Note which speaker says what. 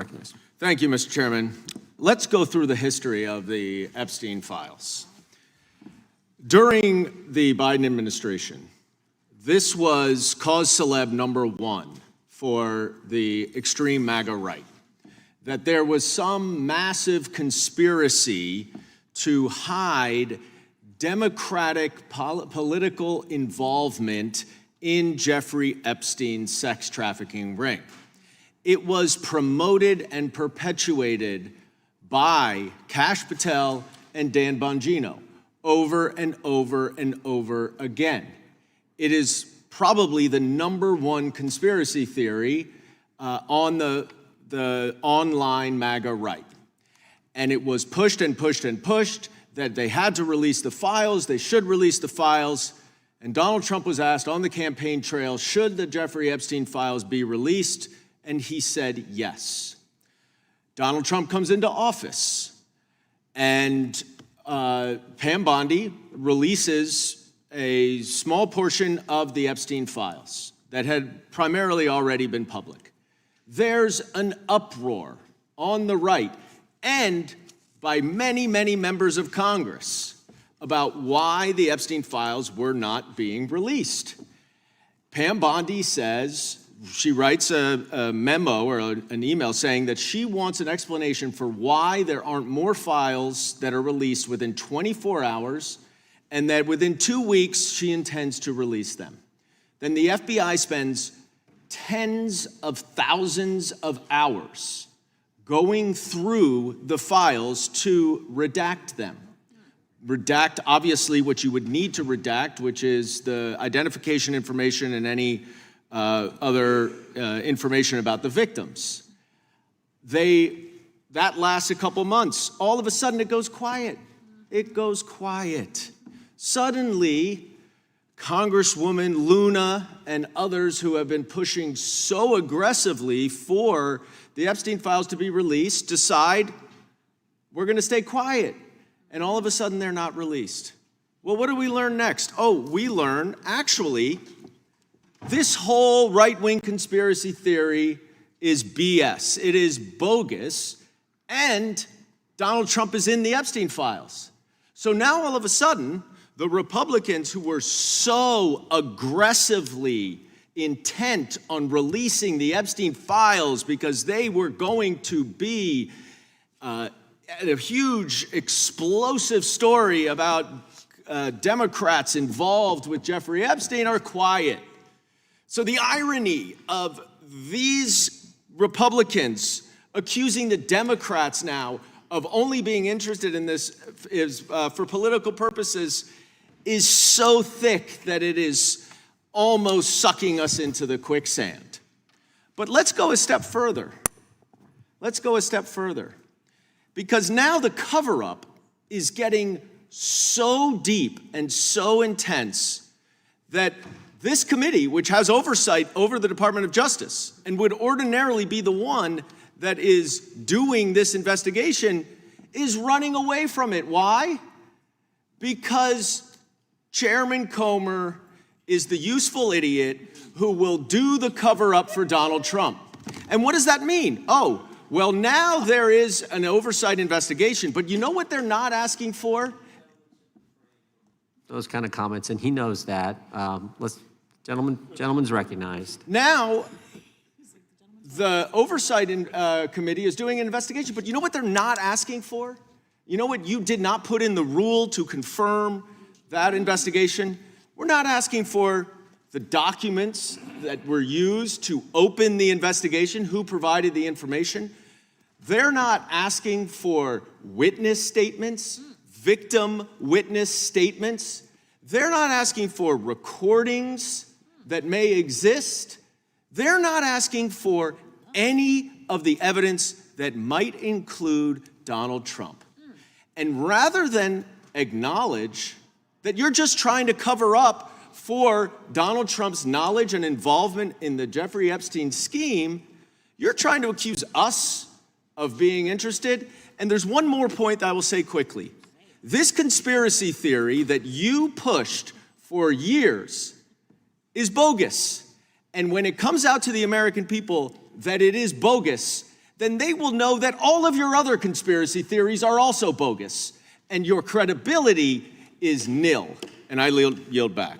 Speaker 1: recognized.
Speaker 2: Thank you, Mr. Chairman. Let's go through the history of the Epstein files. During the Biden administration, this was cause celeb number one for the extreme MAGA right, that there was some massive conspiracy to hide Democratic political involvement in Jeffrey Epstein's sex trafficking ring. It was promoted and perpetuated by Kash Patel and Dan Bongino over and over and over again. It is probably the #1 conspiracy theory on the online MAGA right. And it was pushed and pushed and pushed that they had to release the files, they should release the files. And Donald Trump was asked on the campaign trail, should the Jeffrey Epstein files be released? And he said yes. Donald Trump comes into office, and Pam Bondi releases a small portion of the Epstein files that had primarily already been public. There's an uproar on the right and by many, many members of Congress about why the Epstein files were not being released. Pam Bondi says, she writes a memo or an email saying that she wants an explanation for why there aren't more files that are released within 24 hours, and that within 2 weeks she intends to release them. Then the FBI spends tens of thousands of hours going through the files to redact them. Redact, obviously, what you would need to redact, which is the identification information and any other information about the victims. That lasts a couple months. All of a sudden, it goes quiet. It goes quiet. Suddenly, Congresswoman Luna and others who have been pushing so aggressively for the Epstein files to be released decide we're going to stay quiet. And all of a sudden, they're not released. Well, what do we learn next? Oh, we learn, actually, this whole right-wing conspiracy theory is BS. It is bogus, and Donald Trump is in the Epstein files. So now, all of a sudden, the Republicans who were so aggressively intent on releasing the Epstein files because they were going to be a huge, explosive story about Democrats involved with Jeffrey Epstein are quiet. So the irony of these Republicans accusing the Democrats now of only being interested in this is for political purposes is so thick that it is almost sucking us into the quicksand. But let's go a step further. Let's go a step further. Because now the cover-up is getting so deep and so intense that this committee, which has oversight over the Department of Justice and would ordinarily be the one that is doing this investigation, is running away from it. Why? Because Chairman Comer is the useful idiot who will do the cover-up for Donald Trump. And what does that mean? Oh, well, now there is an oversight investigation, but you know what they're not asking for?
Speaker 1: Those kind of comments, and he knows that. Gentleman's recognized.
Speaker 2: Now, the oversight committee is doing an investigation, but you know what they're not asking for? You know what you did not put in the rule to confirm that investigation? We're not asking for the documents that were used to open the investigation, who provided the information. They're not asking for witness statements, victim witness statements. They're not asking for recordings that may exist. They're not asking for any of the evidence that might include Donald Trump. And rather than acknowledge that you're just trying to cover up for Donald Trump's knowledge and involvement in the Jeffrey Epstein scheme, you're trying to accuse us of being interested. And there's one more point that I will say quickly. This conspiracy theory that you pushed for years is bogus. And when it comes out to the American people that it is bogus, then they will know that all of your other conspiracy theories are also bogus, and your credibility is nil. And I yield back.